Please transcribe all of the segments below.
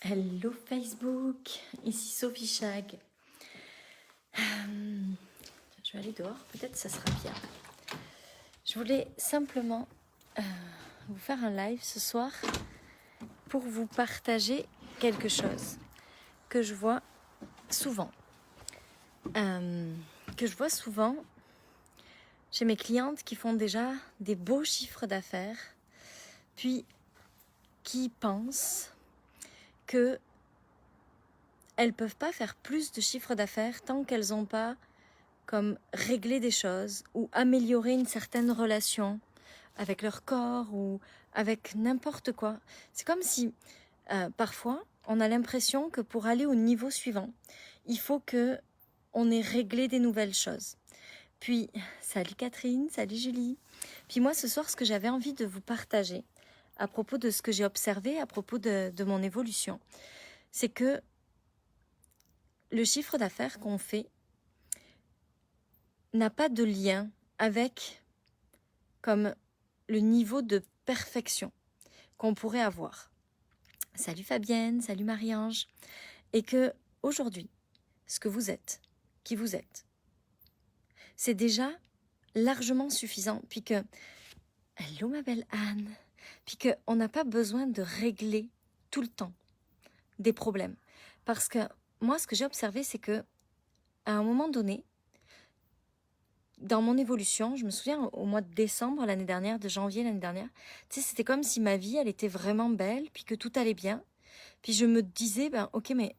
Hello Facebook, ici Sophie Chag. Je vais aller dehors, peut-être ça sera bien. Je voulais simplement vous faire un live ce soir pour vous partager quelque chose que je vois souvent. Chez mes clientes qui font déjà des beaux chiffres d'affaires, puis qui pensent que elles peuvent pas faire plus de chiffre d'affaires tant qu'elles n'ont pas comme régler des choses ou améliorer une certaine relation avec leur corps ou avec n'importe quoi. C'est comme si parfois on a l'impression que pour aller au niveau suivant, il faut que on ait réglé des nouvelles choses. Puis, salut Catherine, salut Julie. Puis moi ce soir, ce que j'avais envie de vous partager à propos de ce que j'ai observé, à propos de mon évolution, c'est que le chiffre d'affaires qu'on fait n'a pas de lien avec comme le niveau de perfection qu'on pourrait avoir. Salut Fabienne, salut Marie-Ange. Et que aujourd'hui, ce que vous êtes, qui vous êtes, c'est déjà largement suffisant. Puis que, hello ma belle Anne, puis qu'on n'a pas besoin de régler tout le temps des problèmes. Parce que moi, ce que j'ai observé, c'est que à un moment donné, dans mon évolution, je me souviens au mois de décembre l'année dernière, de janvier l'année dernière, tu sais, c'était comme si ma vie, elle était vraiment belle, puis que tout allait bien. Puis je me disais, ok, mais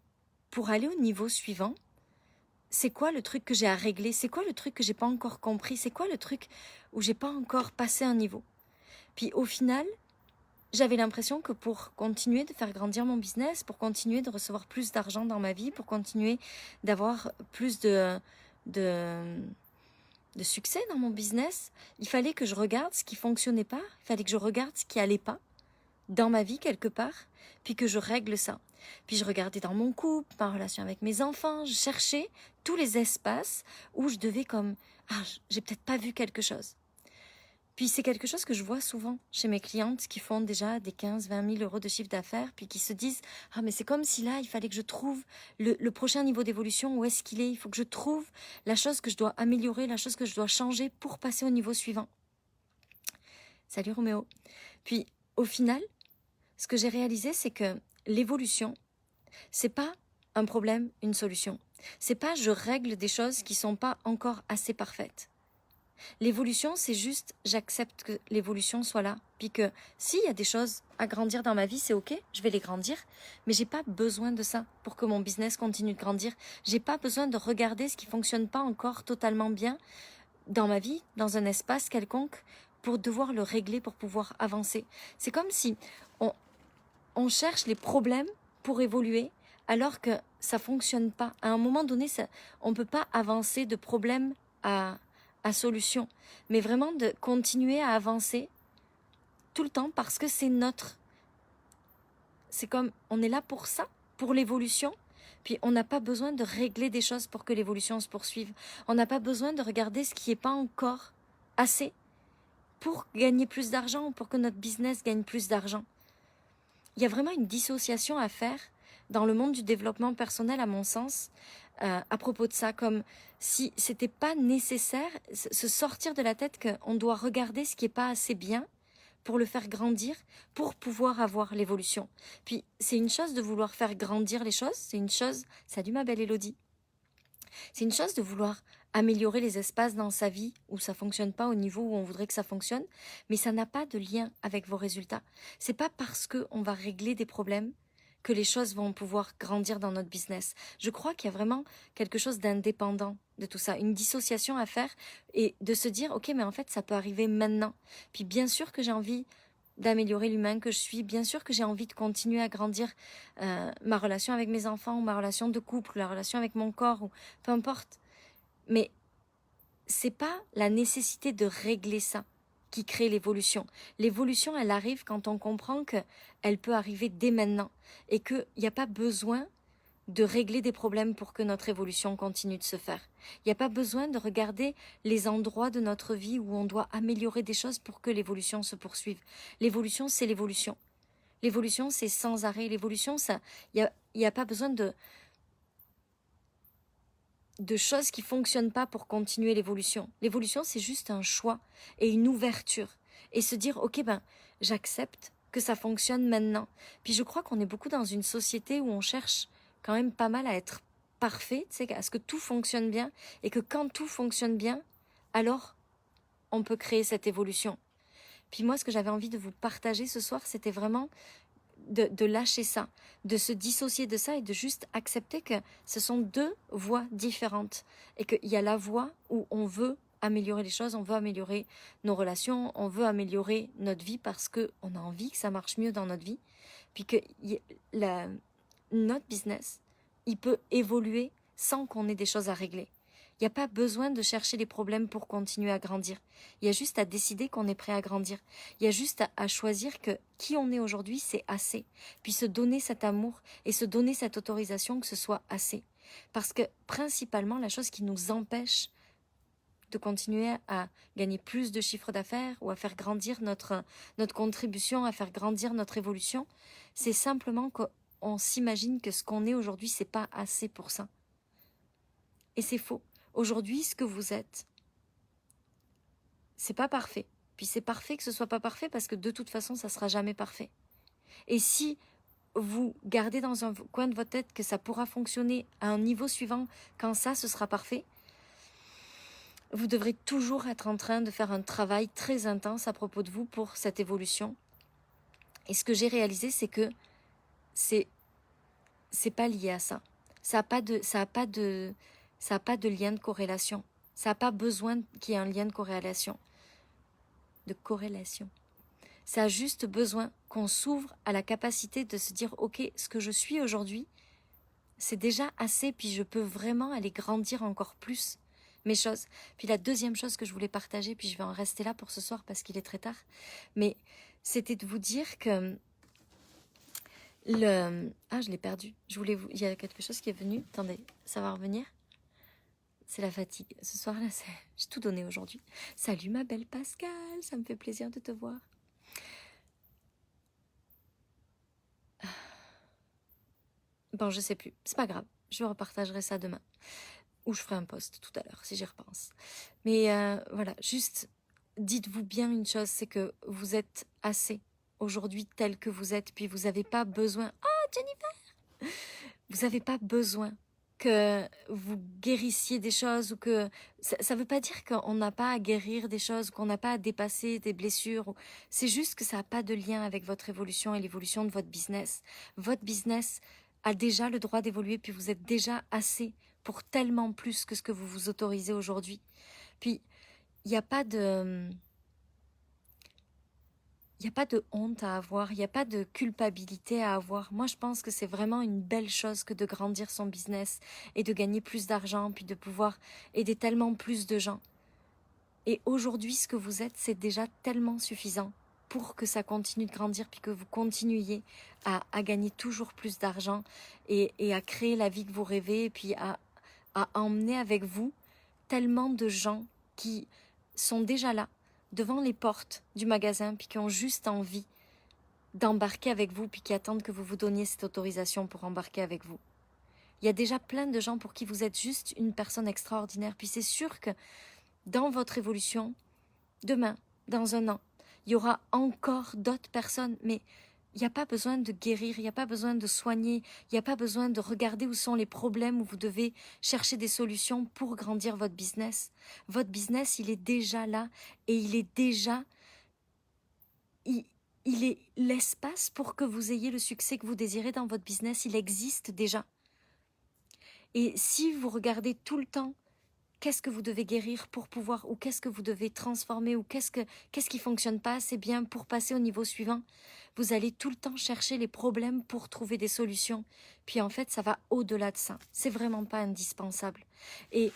pour aller au niveau suivant, c'est quoi le truc que j'ai à régler? C'est quoi le truc que j'ai pas encore compris? C'est quoi le truc où j'ai pas encore passé un niveau? Puis au final, j'avais l'impression que pour continuer de faire grandir mon business, pour continuer de recevoir plus d'argent dans ma vie, pour continuer d'avoir plus de succès dans mon business, il fallait que je regarde ce qui fonctionnait pas, il fallait que je regarde ce qui allait pas dans ma vie quelque part, puis que je règle ça. Puis je regardais dans mon couple, ma relation avec mes enfants, je cherchais tous les espaces où je devais j'ai peut-être pas vu quelque chose. Puis c'est quelque chose que je vois souvent chez mes clientes qui font déjà des 15-20 000 euros de chiffre d'affaires, puis qui se disent « Ah mais c'est comme si là, il fallait que je trouve le prochain niveau d'évolution, où est-ce qu'il est? Il faut que je trouve la chose que je dois améliorer, la chose que je dois changer pour passer au niveau suivant. » Salut Roméo. Puis au final, ce que j'ai réalisé, c'est que l'évolution, c'est pas un problème, une solution. C'est pas je règle des choses qui sont pas encore assez parfaites. L'évolution, c'est juste j'accepte que l'évolution soit là, puis que s'il y a des choses à grandir dans ma vie, c'est ok, je vais les grandir, mais j'ai pas besoin de ça pour que mon business continue de grandir. J'ai pas besoin de regarder ce qui fonctionne pas encore totalement bien dans ma vie, dans un espace quelconque, pour devoir le régler, pour pouvoir avancer. C'est comme si on cherche les problèmes pour évoluer, alors que ça fonctionne pas. À un moment donné, on peut pas avancer de problème à solution, mais vraiment de continuer à avancer tout le temps parce que c'est comme, on est là pour ça, pour l'évolution. Puis on n'a pas besoin de régler des choses pour que l'évolution se poursuive. On n'a pas besoin de regarder ce qui n'est pas encore assez pour gagner plus d'argent ou pour que notre business gagne plus d'argent. Il y a vraiment une dissociation à faire dans le monde du développement personnel, à mon sens, à propos de ça, comme si c'était pas nécessaire, se sortir de la tête qu'on doit regarder ce qui est pas assez bien pour le faire grandir, pour pouvoir avoir l'évolution. Puis c'est une chose de vouloir faire grandir les choses, c'est une chose, salut ma belle Élodie, c'est une chose de vouloir améliorer les espaces dans sa vie où ça fonctionne pas au niveau où on voudrait que ça fonctionne, mais ça n'a pas de lien avec vos résultats. C'est pas parce que on va régler des problèmes que les choses vont pouvoir grandir dans notre business. Je crois qu'il y a vraiment quelque chose d'indépendant de tout ça, une dissociation à faire et de se dire ok, mais en fait ça peut arriver maintenant. Puis bien sûr que j'ai envie d'améliorer l'humain que je suis, bien sûr que j'ai envie de continuer à grandir ma relation avec mes enfants ou ma relation de couple, la relation avec mon corps ou peu importe. Mais c'est pas la nécessité de régler ça qui crée l'évolution. L'évolution, elle arrive quand on comprend qu'elle peut arriver dès maintenant et qu'il n'y a pas besoin de régler des problèmes pour que notre évolution continue de se faire. Il n'y a pas besoin de regarder les endroits de notre vie où on doit améliorer des choses pour que l'évolution se poursuive. L'évolution, c'est l'évolution. L'évolution, c'est sans arrêt. L'évolution, il y a pas besoin de choses qui ne fonctionnent pas pour continuer l'évolution. L'évolution, c'est juste un choix et une ouverture. Et se dire, ok, ben, j'accepte que ça fonctionne maintenant. Puis je crois qu'on est beaucoup dans une société où on cherche quand même pas mal à être parfait, tu sais, à ce que tout fonctionne bien. Et que quand tout fonctionne bien, alors on peut créer cette évolution. Puis moi, ce que j'avais envie de vous partager ce soir, c'était vraiment de lâcher ça, de se dissocier de ça et de juste accepter que ce sont deux voies différentes et qu'il y a la voie où on veut améliorer les choses, on veut améliorer nos relations, on veut améliorer notre vie parce qu'on a envie que ça marche mieux dans notre vie, puis que notre business, il peut évoluer sans qu'on ait des choses à régler. Il n'y a pas besoin de chercher les problèmes pour continuer à grandir. Il y a juste à décider qu'on est prêt à grandir. Il y a juste à choisir que qui on est aujourd'hui, c'est assez. Puis se donner cet amour et se donner cette autorisation que ce soit assez. Parce que principalement, la chose qui nous empêche de continuer à gagner plus de chiffre d'affaires ou à faire grandir notre contribution, à faire grandir notre évolution, c'est simplement qu'on s'imagine que ce qu'on est aujourd'hui, c'est pas assez pour ça. Et c'est faux. Aujourd'hui, ce que vous êtes, c'est pas parfait. Puis c'est parfait que ce soit pas parfait parce que de toute façon, ça sera jamais parfait. Et si vous gardez dans un coin de votre tête que ça pourra fonctionner à un niveau suivant quand ça, ce sera parfait, vous devrez toujours être en train de faire un travail très intense à propos de vous pour cette évolution. Et ce que j'ai réalisé, c'est que c'est pas lié à ça. Ça a pas de lien de corrélation. Ça n'a pas besoin qu'il y ait un lien de corrélation. Ça a juste besoin qu'on s'ouvre à la capacité de se dire, ok, ce que je suis aujourd'hui, c'est déjà assez, puis je peux vraiment aller grandir encore plus mes choses. Puis la deuxième chose que je voulais partager, puis je vais en rester là pour ce soir parce qu'il est très tard, mais c'était de vous dire que je l'ai perdu. Il y a quelque chose qui est venu. Attendez, ça va revenir. C'est la fatigue. Ce soir-là, j'ai tout donné aujourd'hui. Salut ma belle Pascal, ça me fait plaisir de te voir. Bon, je sais plus. C'est pas grave. Je repartagerai ça demain. Ou je ferai un post tout à l'heure, si j'y repense. Mais voilà, juste dites-vous bien une chose, c'est que vous êtes assez aujourd'hui tel que vous êtes. Puis vous n'avez pas besoin... Oh, Jennifer! Vous n'avez pas besoin que vous guérissiez des choses ou que... Ça ne veut pas dire qu'on n'a pas à guérir des choses, qu'on n'a pas à dépasser des blessures. C'est juste que ça n'a pas de lien avec votre évolution et l'évolution de votre business. Votre business a déjà le droit d'évoluer, puis vous êtes déjà assez pour tellement plus que ce que vous vous autorisez aujourd'hui. Puis, il n'y a pas de... Il n'y a pas de honte à avoir, il n'y a pas de culpabilité à avoir. Moi, je pense que c'est vraiment une belle chose que de grandir son business et de gagner plus d'argent, puis de pouvoir aider tellement plus de gens. Et aujourd'hui, ce que vous êtes, c'est déjà tellement suffisant pour que ça continue de grandir, puis que vous continuiez à gagner toujours plus d'argent et à créer la vie que vous rêvez, puis à emmener avec vous tellement de gens qui sont déjà là, devant les portes du magasin, puis qui ont juste envie d'embarquer avec vous, puis qui attendent que vous vous donniez cette autorisation pour embarquer avec vous. Il y a déjà plein de gens pour qui vous êtes juste une personne extraordinaire, puis c'est sûr que dans votre évolution, demain, dans un an, il y aura encore d'autres personnes, mais il n'y a pas besoin de guérir, il n'y a pas besoin de soigner, il n'y a pas besoin de regarder où sont les problèmes, où vous devez chercher des solutions pour grandir votre business. Votre business, il est déjà là et il est déjà... Il est l'espace pour que vous ayez le succès que vous désirez dans votre business, il existe déjà. Et si vous regardez tout le temps qu'est-ce que vous devez guérir pour pouvoir, ou qu'est-ce que vous devez transformer, ou qu'est-ce qui fonctionne pas assez bien pour passer au niveau suivant, vous allez tout le temps chercher les problèmes pour trouver des solutions. Puis en fait, ça va au-delà de ça. C'est vraiment pas indispensable. Et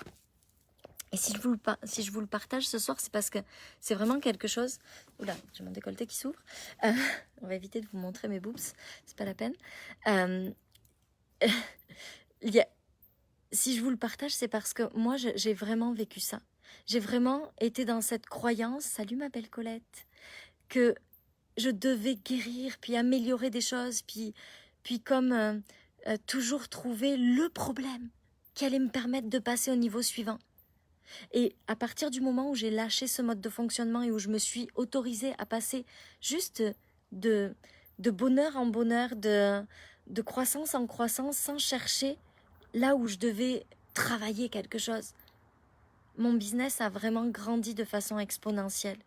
si je vous le partage ce soir, c'est parce que c'est vraiment quelque chose... Oula, j'ai mon décolleté qui s'ouvre. On va éviter de vous montrer mes boobs, c'est pas la peine. Si je vous le partage, c'est parce que moi, j'ai vraiment vécu ça. J'ai vraiment été dans cette croyance, salut ma belle Colette, que je devais guérir, puis améliorer des choses, puis comme toujours trouver le problème qui allait me permettre de passer au niveau suivant. Et à partir du moment où j'ai lâché ce mode de fonctionnement et où je me suis autorisée à passer juste de bonheur en bonheur, de croissance en croissance, sans chercher là où je devais travailler quelque chose, mon business a vraiment grandi de façon exponentielle.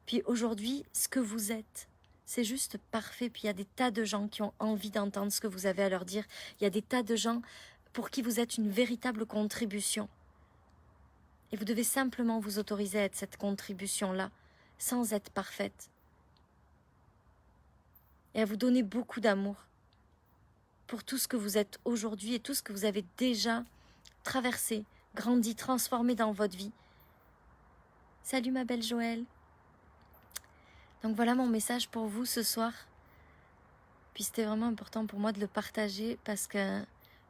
Puis aujourd'hui, ce que vous êtes, c'est juste parfait. Puis il y a des tas de gens qui ont envie d'entendre ce que vous avez à leur dire. Il y a des tas de gens pour qui vous êtes une véritable contribution. Et vous devez simplement vous autoriser à être cette contribution-là, sans être parfaite. Et à vous donner beaucoup d'amour pour tout ce que vous êtes aujourd'hui et tout ce que vous avez déjà traversé, grandi, transformé dans votre vie. Salut ma belle Joëlle. Donc voilà mon message pour vous ce soir. Puis c'était vraiment important pour moi de le partager parce que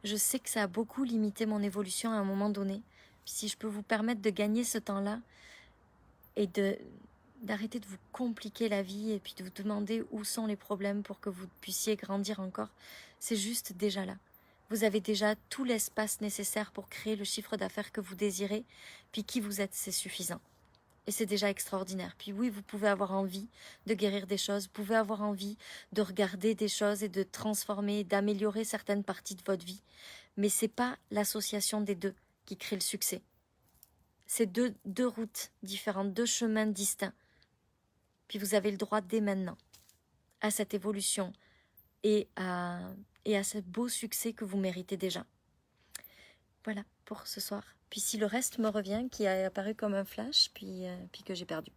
je sais que ça a beaucoup limité mon évolution à un moment donné. Puis si je peux vous permettre de gagner ce temps-là et d'arrêter de vous compliquer la vie et puis de vous demander où sont les problèmes pour que vous puissiez grandir encore, c'est juste déjà là. Vous avez déjà tout l'espace nécessaire pour créer le chiffre d'affaires que vous désirez, puis qui vous êtes, c'est suffisant. Et c'est déjà extraordinaire. Puis oui, vous pouvez avoir envie de guérir des choses, vous pouvez avoir envie de regarder des choses et de transformer, d'améliorer certaines parties de votre vie. Mais c'est pas l'association des deux qui crée le succès. C'est deux routes différentes, deux chemins distincts. Puis vous avez le droit dès maintenant à cette évolution et à ce beau succès que vous méritez déjà. Voilà pour ce soir. Puis si le reste me revient, qui a apparu comme un flash, puis que j'ai perdu.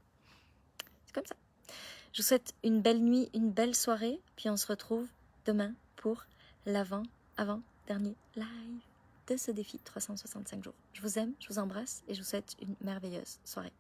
C'est comme ça. Je vous souhaite une belle nuit, une belle soirée, puis on se retrouve demain pour l'avant-dernier live de ce défi 365 jours. Je vous aime, je vous embrasse et je vous souhaite une merveilleuse soirée.